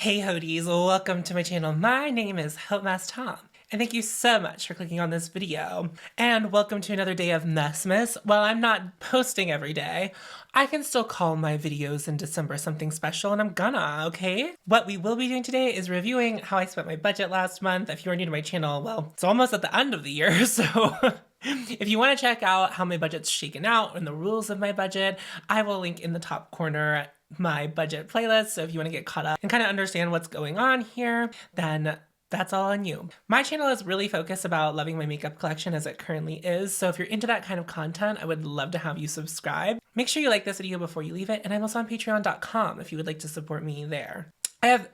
Hey Hodies, welcome to my channel. My name is hautemesstom, and thank you so much for clicking on this video. And welcome to another day of Messmas. While I'm not posting every day, I can still call my videos in December something special, and I'm gonna, okay? What we will be doing today is reviewing how I spent my budget last month. If you are new to my channel, well, it's almost at the end of the year, so if you want to check out how my budget's shaken out and the rules of my budget, I will link in the top corner my budget playlist. So if you want to get caught up and kind of understand what's going on here, then that's all on you. My channel is really focused about loving my makeup collection as it currently is. So if you're into that kind of content, I would love to have you subscribe. Make sure you like this video before you leave it. And I'm also on patreon.com if you would like to support me there. I have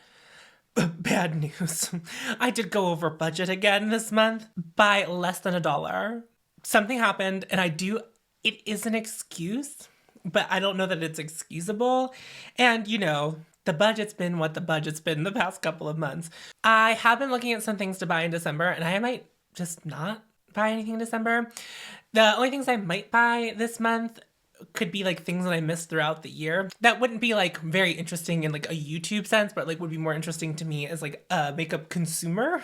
bad news. I did go over budget again this month by less than $1. Something happened and it is an excuse, but I don't know that it's excusable. And you know, the budget's been what the budget's been the past couple of months. I have been looking at some things to buy in December, and I might just not buy anything in December. The only things I might buy this month could be like things that I missed throughout the year. That wouldn't be like very interesting in like a YouTube sense, but like would be more interesting to me as like a makeup consumer.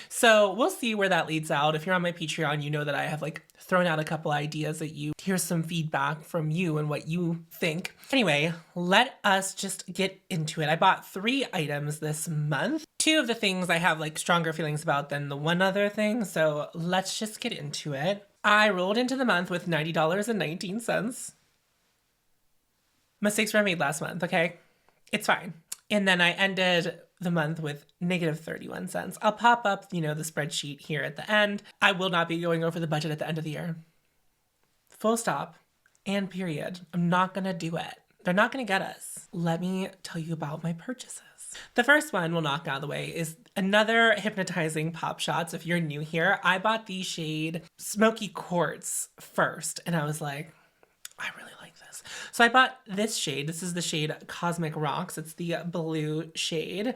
So we'll see where that leads out. If you're on my Patreon, you know that I have like thrown out a couple ideas at you. Here's some feedback from you and what you think. Anyway, let us just get into it. I bought 3 items this month. 2 of the things I have like stronger feelings about than the one other thing. So let's just get into it. I rolled into the month with $90.19. Mistakes were made last month, okay? It's fine. And then I ended the month with negative 31 cents. I'll pop up, the spreadsheet here at the end. I will not be going over the budget at the end of the year. Full stop and period. I'm not gonna do it. They're not gonna get us. Let me tell you about my purchases. The first one we'll knock out of the way is another hypnotizing pop shots. If you're new here, I bought the shade Smoky Quartz first, and I was like, I really like this. So I bought this shade. This is the shade Cosmic Rocks. It's the blue shade.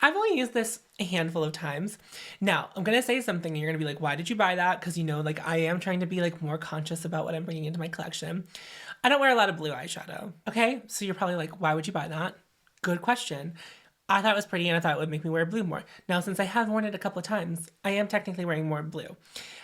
I've only used this a handful of times. Now, I'm going to say something and you're going to be like, why did you buy that? Because, like I am trying to be like more conscious about what I'm bringing into my collection. I don't wear a lot of blue eyeshadow. Okay. So you're probably like, why would you buy that? Good question. I thought it was pretty and I thought it would make me wear blue more. Now, since I have worn it a couple of times, I am technically wearing more blue.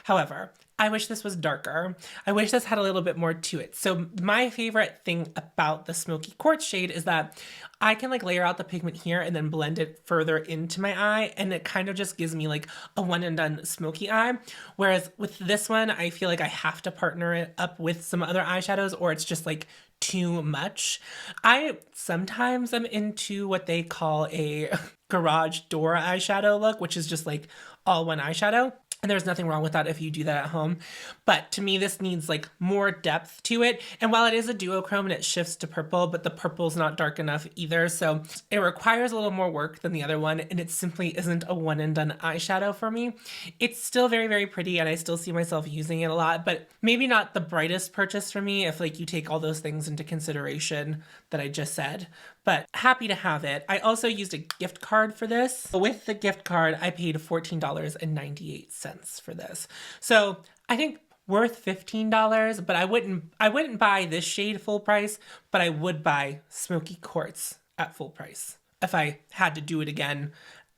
However, I wish this was darker. I wish this had a little bit more to it. So my favorite thing about the Smoky Quartz shade is that I can like layer out the pigment here and then blend it further into my eye. And it kind of just gives me like a one and done smoky eye. Whereas with this one, I feel like I have to partner it up with some other eyeshadows or it's just like too much. I sometimes am into what they call a garage door eyeshadow look, which is just like all one eyeshadow. And there's nothing wrong with that if you do that at home. But to me, this needs like more depth to it. And while it is a duochrome and it shifts to purple, but the purple's not dark enough either. So it requires a little more work than the other one. And it simply isn't a one and done eyeshadow for me. It's still very, very pretty. And I still see myself using it a lot, but maybe not the brightest purchase for me if like you take all those things into consideration that I just said. But happy to have it. I also used a gift card for this. With the gift card, I paid $14.98 for this. So I think worth $15, but I wouldn't buy this shade full price, but I would buy Smoky Quartz at full price if I had to do it again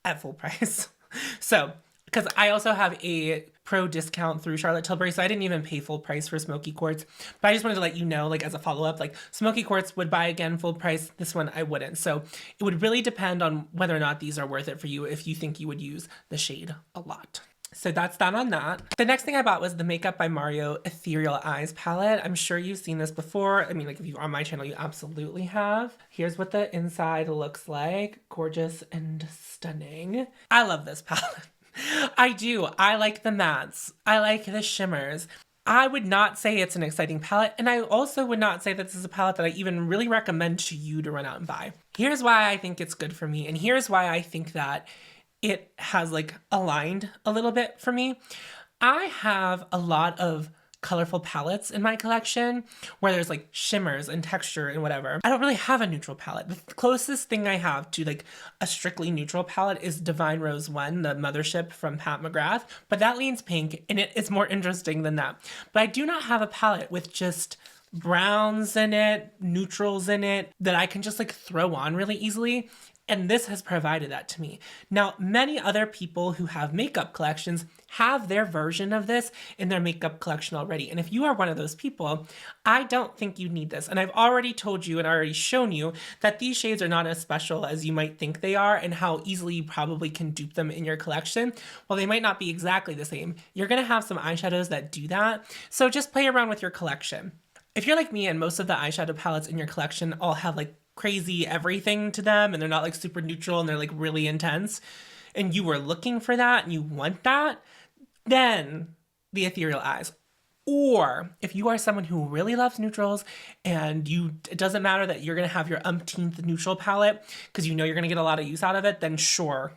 at full price. So, because I also have a pro discount through Charlotte Tilbury, so I didn't even pay full price for Smoky Quartz. But I just wanted to let you know, like as a follow-up, like Smoky Quartz would buy again full price. This one I wouldn't. So it would really depend on whether or not these are worth it for you if you think you would use the shade a lot. So that's that on that. The next thing I bought was the Makeup by Mario Ethereal Eyes palette. I'm sure you've seen this before. I mean, like if you're on my channel, you absolutely have. Here's what the inside looks like. Gorgeous and stunning. I love this palette. I do. I like the mattes. I like the shimmers. I would not say it's an exciting palette, and I also would not say that this is a palette that I even really recommend to you to run out and buy. Here's why I think it's good for me, and here's why I think that it has like aligned a little bit for me. I have a lot of colorful palettes in my collection where there's like shimmers and texture and whatever. I don't really have a neutral palette. The closest thing I have to like a strictly neutral palette is Divine Rose 1, the Mothership from Pat McGrath, but that leans pink and it's more interesting than that. But I do not have a palette with just browns in it, neutrals in it that I can just like throw on really easily And this has provided that to me. Now, many other people who have makeup collections have their version of this in their makeup collection already. And if you are one of those people, I don't think you need this. And I've already told you and already shown you that these shades are not as special as you might think they are, and how easily you probably can dupe them in your collection. While they might not be exactly the same, you're gonna have some eyeshadows that do that. So just play around with your collection. If you're like me and most of the eyeshadow palettes in your collection all have like crazy everything to them and they're not like super neutral and they're like really intense, and you were looking for that and you want that, then the Ethereal Eyes. Or if you are someone who really loves neutrals and it doesn't matter that you're gonna have your umpteenth neutral palette because you know you're gonna get a lot of use out of it, then sure,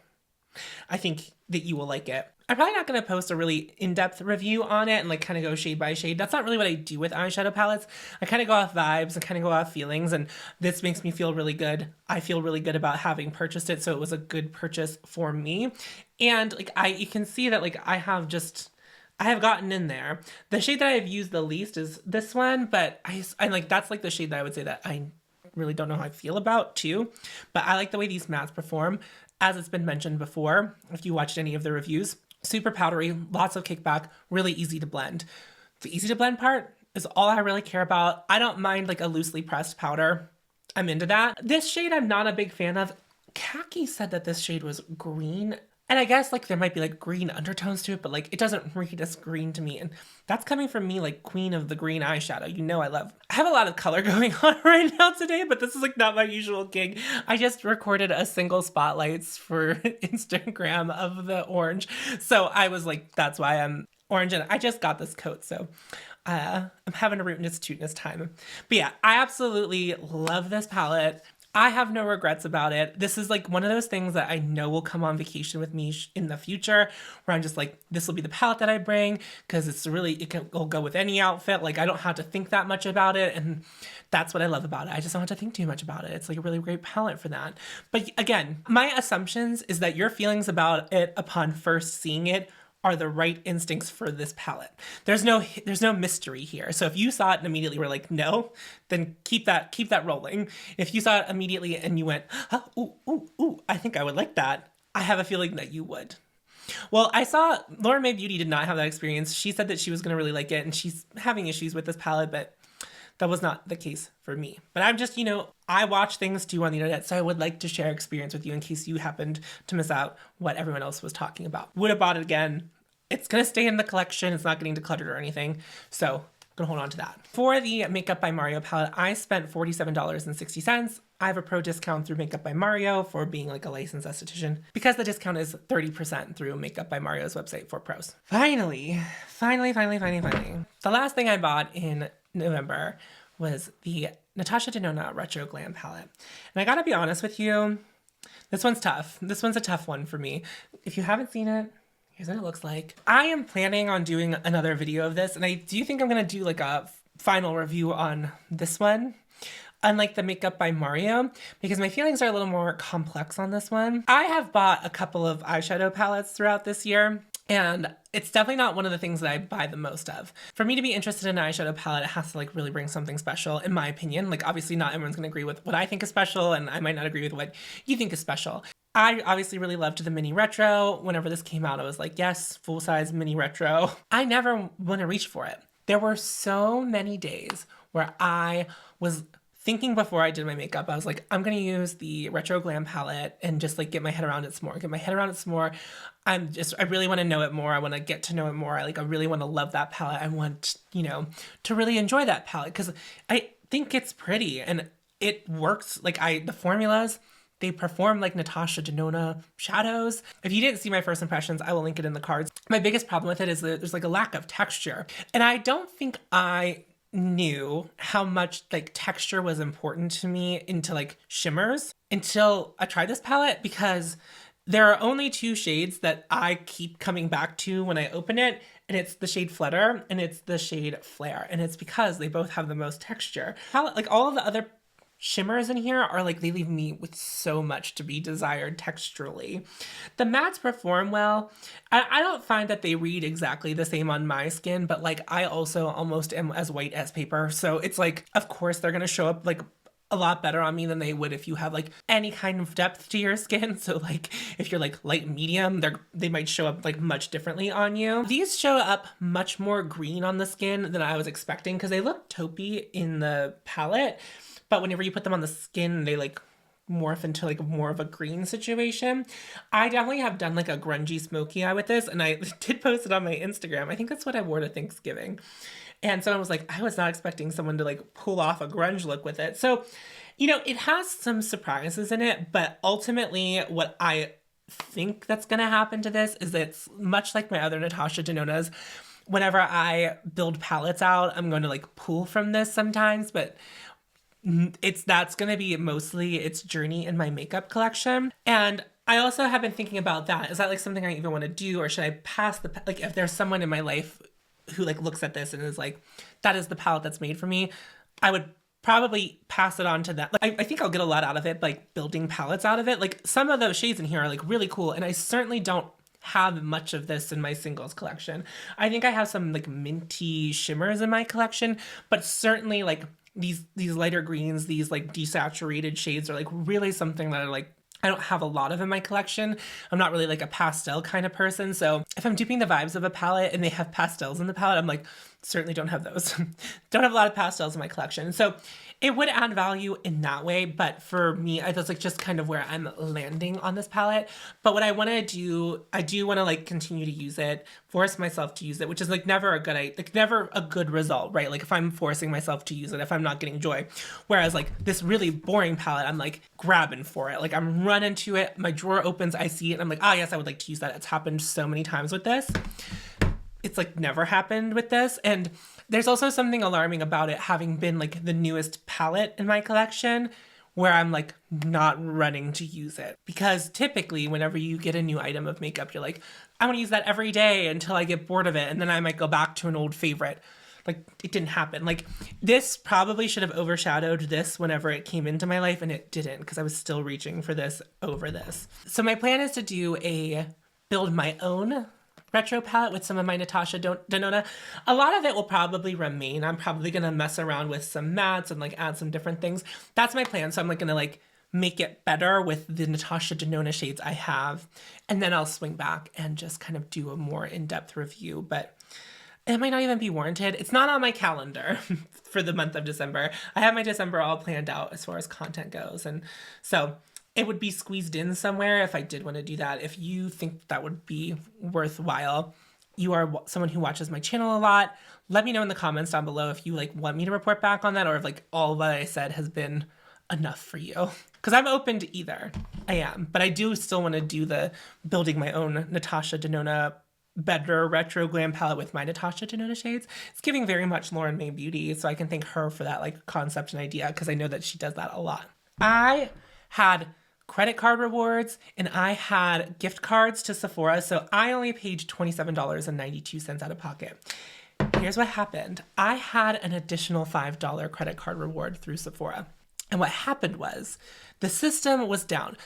I think that you will like it. I'm probably not going to post a really in-depth review on it and like kind of go shade by shade. That's not really what I do with eyeshadow palettes. I kind of go off vibes and kind of go off feelings, and this makes me feel really good. I feel really good about having purchased it, so it was a good purchase for me. And like you can see that like I have gotten in there. The shade that I have used the least is this one, but I like that's like the shade that I would say that I really don't know how I feel about too. But I like the way these mattes perform. As it's been mentioned before, if you watched any of the reviews, super powdery, lots of kickback, really easy to blend. The easy to blend part is all I really care about. I don't mind like a loosely pressed powder. I'm into that. This shade I'm not a big fan of. Khaki said that this shade was green. And I guess like there might be like green undertones to it, but like it doesn't read as green to me. And that's coming from me, like queen of the green eyeshadow. You know I have a lot of color going on right now today, but this is like not my usual gig. I just recorded a single spotlights for Instagram of the orange. So I was like, that's why I'm orange, and I just got this coat. So I'm having a rootiness tootiness time. But yeah, I absolutely love this palette. I have no regrets about it. This is like one of those things that I know will come on vacation with me in the future, where I'm just like, this will be the palette that I bring, because it'll go with any outfit. Like I don't have to think that much about it. And that's what I love about it. I just don't have to think too much about it. It's like a really great palette for that. But again, my assumptions is that your feelings about it upon first seeing it are the right instincts for this palette. There's no mystery here. So if you saw it and immediately were like, no, then keep that rolling. If you saw it immediately and you went, oh, ooh, I think I would like that, I have a feeling that you would. Well, I saw Lauren Mae Beauty did not have that experience. She said that she was gonna really like it, and she's having issues with this palette, but that was not the case for me. But I'm just, I watch things too on the internet, so I would like to share experience with you in case you happened to miss out what everyone else was talking about. Would have bought it again. It's going to stay in the collection. It's not getting decluttered or anything. So I'm going to hold on to that. For the Makeup by Mario palette, I spent $47.60. I have a pro discount through Makeup by Mario for being like a licensed esthetician, because the discount is 30% through Makeup by Mario's website for pros. Finally. The last thing I bought in November was the Natasha Denona Retro Glam palette. And I gotta be honest with you, this one's tough. This one's a tough one for me. If you haven't seen it, here's what it looks like. I am planning on doing another video of this, and I do think I'm gonna do like a final review on this one, unlike the Makeup by Mario, because my feelings are a little more complex on this one. I have bought a couple of eyeshadow palettes throughout this year, and it's definitely not one of the things that I buy the most of. For me to be interested in an eyeshadow palette, it has to like really bring something special, in my opinion. Like obviously not everyone's gonna agree with what I think is special, and I might not agree with what you think is special. I obviously really loved the mini retro. Whenever this came out, I was like, yes, full-size mini retro. I never want to reach for it. There were so many days where I was thinking before I did my makeup, I was like, I'm going to use the Retro Glam palette and just like get my head around it some more. I really want to know it more. I want to get to know it more. I really want to love that palette. I want, to really enjoy that palette, because I think it's pretty and it works. The formulas, they perform like Natasha Denona shadows. If you didn't see my first impressions, I will link it in the cards. My biggest problem with it is that there's like a lack of texture. And I don't think I knew how much texture was important to me into shimmers until I tried this palette, because there are only two shades that I keep coming back to when I open it, and it's the shade Flutter and it's the shade Flare, and it's because they both have the most texture. All of the other shimmers in here are they leave me with so much to be desired texturally. The mattes perform well. I don't find that they read exactly the same on my skin, but I also almost am as white as paper. So it's of course they're going to show up a lot better on me than they would if you have like any kind of depth to your skin. So like if you're like light medium, they might show up like much differently on you. These show up much more green on the skin than I was expecting because they look taupey in the palette, but whenever you put them on the skin, they like morph into like more of a green situation. I definitely have done like a grungy smoky eye with this, and I did post it on my Instagram. I think that's what I wore to Thanksgiving. And someone was like, I was not expecting someone to like pull off a grunge look with it. So, you know, it has some surprises in it, but ultimately what I think that's going to happen to this is that it's much like my other Natasha Denonas. Whenever I build palettes out, I'm going to like pull from this sometimes, but that's going to be mostly its journey in my makeup collection. And I also have been thinking about that. Is that like something I even want to do, or should I pass like if there's someone in my life who like looks at this and is like, that is the palette that's made for me, I would probably pass it on to them. Like, I think I'll get a lot out of it, like building palettes out of it. Like some of those shades in here are like really cool, and I certainly don't have much of this in my singles collection. I think I have some like minty shimmers in my collection, but certainly like these lighter greens, these like desaturated shades are like really something that I don't have a lot of in my collection. I'm not really like a pastel kind of person. So if I'm duping the vibes of a palette and they have pastels in the palette, I'm like, certainly don't have those. Don't have a lot of pastels in my collection. So it would add value in that way. But for me, that's like just kind of where I'm landing on this palette. But what I want to do, I do want to like continue to use it, force myself to use it, which is like never a good result, right? Like if I'm forcing myself to use it, if I'm not getting joy. Whereas like this really boring palette, I'm like grabbing for it. Like I'm running to it. My drawer opens, I see it. And I'm like, ah, yes, I would like to use that. It's happened so many times with this. It's like never happened with this. And there's also something alarming about it having been like the newest palette in my collection where I'm like not running to use it. Because typically whenever you get a new item of makeup, you're like, I want to use that every day until I get bored of it. And then I might go back to an old favorite. Like it didn't happen. Like this probably should have overshadowed this whenever it came into my life, and it didn't, because I was still reaching for this over this. So my plan is to build my own retro palette with some of my Natasha Denona. A lot of it will probably remain. I'm probably going to mess around with some mattes and like add some different things. That's my plan. So I'm like going to like make it better with the Natasha Denona shades I have. And then I'll swing back and just kind of do a more in-depth review. But it might not even be warranted. It's not on my calendar for the month of December. I have my December all planned out as far as content goes. And so it would be squeezed in somewhere if I did want to do that. If you think that would be worthwhile, you are someone who watches my channel a lot, let me know in the comments down below if you like want me to report back on that, or if like all that I said has been enough for you. Because I'm open to either. I am. But I do still want to do the building my own Natasha Denona better retro glam palette with my Natasha Denona shades. It's giving very much Lauren May Beauty, so I can thank her for that like concept and idea, because I know that she does that a lot. I had credit card rewards and I had gift cards to Sephora, so I only paid $27.92 out of pocket. Here's what happened. I had an additional $5 credit card reward through Sephora. And what happened was the system was down.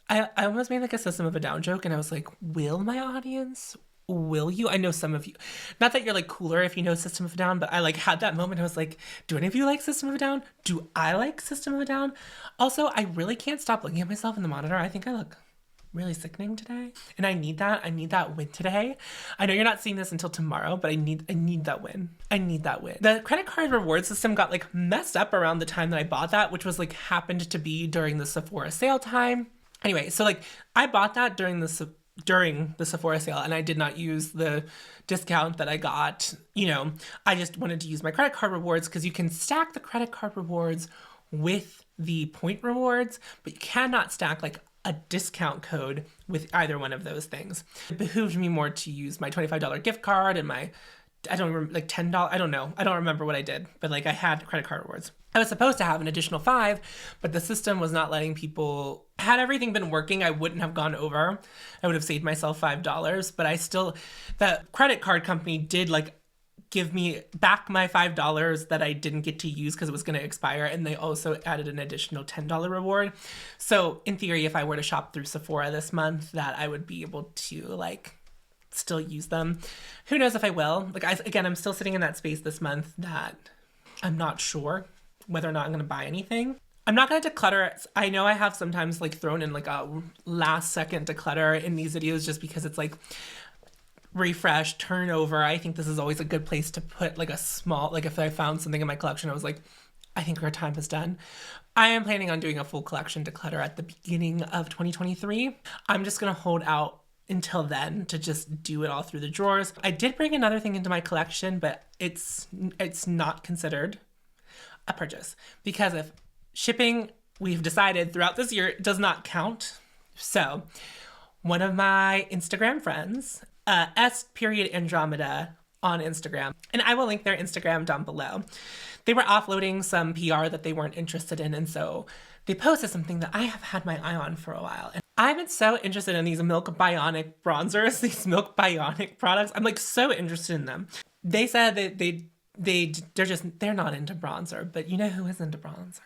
I almost made like a system of a down joke, and I was like, will my audience? Will you? I know some of you, not that you're like cooler if you know System of a Down, but I like had that moment. I was like, do any of you like System of a Down? Do I like System of a Down? Also, I really can't stop looking at myself in the monitor. I think I look really sickening today, and I need that win today. I know you're not seeing this until tomorrow, but I need that win. I need that win. The credit card reward system got like messed up around the time that I bought that, which was like happened to be during the Sephora sale time. Anyway, so like I bought that during the Sephora sale, and I did not use the discount that I got. You know, I just wanted to use my credit card rewards, because you can stack the credit card rewards with the point rewards, but you cannot stack like a discount code with either one of those things. It behooved me more to use my $25 gift card and my, I don't remember, like $10, I don't know. I don't remember what I did, but like I had credit card rewards. I was supposed to have an additional $5, but the system was not letting people. Had everything been working, I wouldn't have gone over. I would have saved myself $5, but the credit card company did like give me back my $5 that I didn't get to use because it was going to expire, and they also added an additional $10 reward. So in theory, if I were to shop through Sephora this month, that I would be able to like still use them. Who knows if I will? Like I'm still sitting in that space this month that I'm not sure whether or not I'm going to buy anything. I'm not going to declutter it. I know I have sometimes like thrown in like a last second declutter in these videos just because it's like refresh, turnover. I think this is always a good place to put like a small, like if I found something in my collection, I was like, I think our time is done. I am planning on doing a full collection declutter at the beginning of 2023. I'm just going to hold out until then to just do it all through the drawers. I did bring another thing into my collection, but it's not considered a purchase because if shipping, we've decided throughout this year, does not count. So one of my Instagram friends, S.Andromeda on Instagram, and I will link their Instagram down below. They were offloading some PR that they weren't interested in, and so they posted something that I have had my eye on for a while. And I've been so interested in these Milk Bionic bronzers, these Milk Bionic products. I'm like so interested in them. They said that they're not into bronzer, but you know who is into bronzer?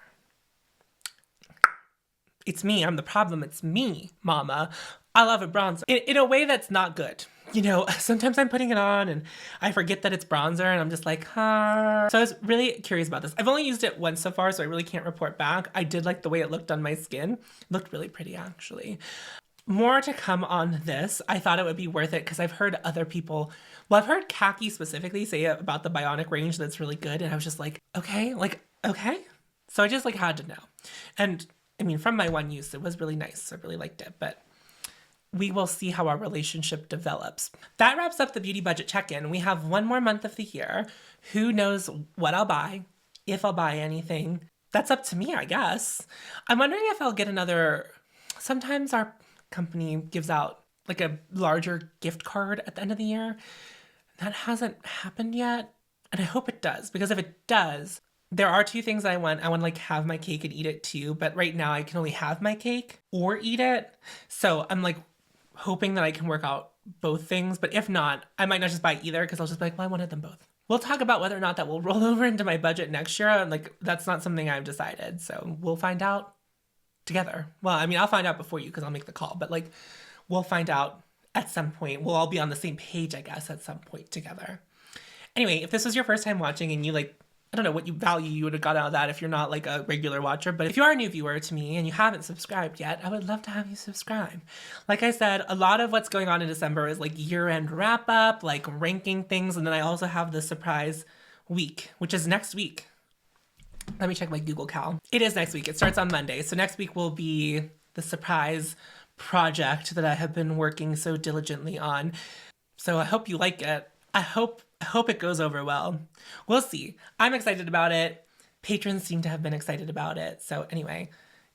It's me. I'm the problem. It's me, mama. I love a bronzer in a way that's not good. You know, sometimes I'm putting it on and I forget that it's bronzer and I'm just like, huh. So I was really curious about this. I've only used it once so far, so I really can't report back. I did like the way it looked on my skin. It looked really pretty, actually. More to come on this. I thought it would be worth it because I've heard other people, well, I've heard Khaki specifically say about the Bionic range that's really good. And I was just like, okay. So I just like had to know. And I mean, from my one use, it was really nice. I really liked it, but we will see how our relationship develops. That wraps up the beauty budget check-in. We have one more month of the year. Who knows what I'll buy, if I'll buy anything. That's up to me, I guess. I'm wondering if I'll get another, sometimes our company gives out like a larger gift card at the end of the year. That hasn't happened yet, and I hope it does, because if it does, there are two things I want. I want to like have my cake and eat it too, but right now I can only have my cake or eat it. So I'm like hoping that I can work out both things, but if not, I might not just buy either because I'll just be like, well, I wanted them both. We'll talk about whether or not that will roll over into my budget next year. And like, that's not something I've decided. So we'll find out together. Well, I mean, I'll find out before you because I'll make the call, but like, we'll find out at some point. We'll all be on the same page, I guess, at some point together. Anyway, if this was your first time watching and you like, I don't know what value you would have got out of that if you're not like a regular watcher, but if you are a new viewer to me and you haven't subscribed yet, I would love to have you subscribe. Like I said, a lot of what's going on in December is like year-end wrap-up, like ranking things, and then I also have the surprise week, which is next week. Let me check my Google Cal. It is next week. It starts on Monday. So next week will be the surprise project that I have been working so diligently on. So I hope you like it. I hope it goes over well. We'll see. I'm excited about it. Patrons seem to have been excited about it. So anyway,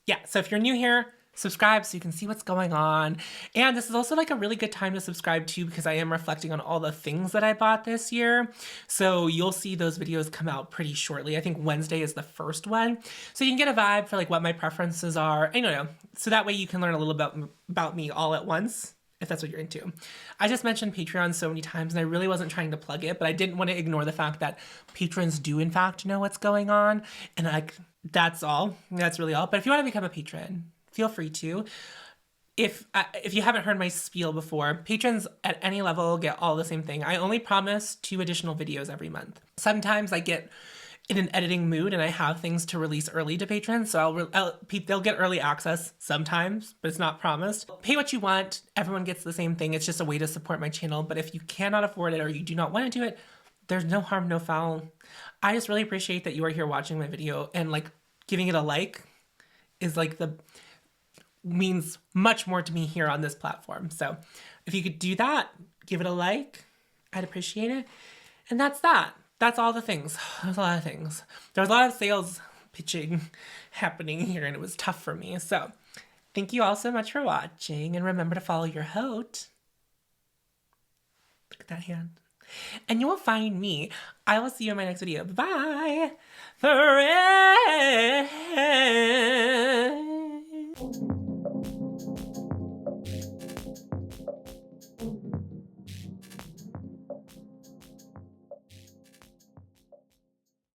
yeah. So if you're new here, subscribe so you can see what's going on. And this is also like a really good time to subscribe too, because I am reflecting on all the things that I bought this year. So you'll see those videos come out pretty shortly. I think Wednesday is the first one. So you can get a vibe for like what my preferences are. I don't know. So that way you can learn a little bit about me all at once, if that's what you're into. I just mentioned Patreon so many times and I really wasn't trying to plug it, but I didn't want to ignore the fact that patrons do in fact know what's going on. And like, that's all. That's really all. But if you want to become a patron, feel free to. If you haven't heard my spiel before, patrons at any level get all the same thing. I only promise 2 additional videos every month. Sometimes I get in an editing mood and I have things to release early to patrons, so they'll get early access sometimes, but it's not promised. Pay what you want. Everyone gets the same thing. It's just a way to support my channel. But if you cannot afford it or you do not want to do it, there's no harm, no foul. I just really appreciate that you are here watching my video, and like giving it a like is like means much more to me here on this platform. So if you could do that, give it a like, I'd appreciate it. And that's that. That's all the things. There's a lot of things. There was a lot of sales pitching happening here and it was tough for me. So thank you all so much for watching, and remember to follow your hote. Look at that hand. And you will find me. I will see you in my next video. Bye. Friend.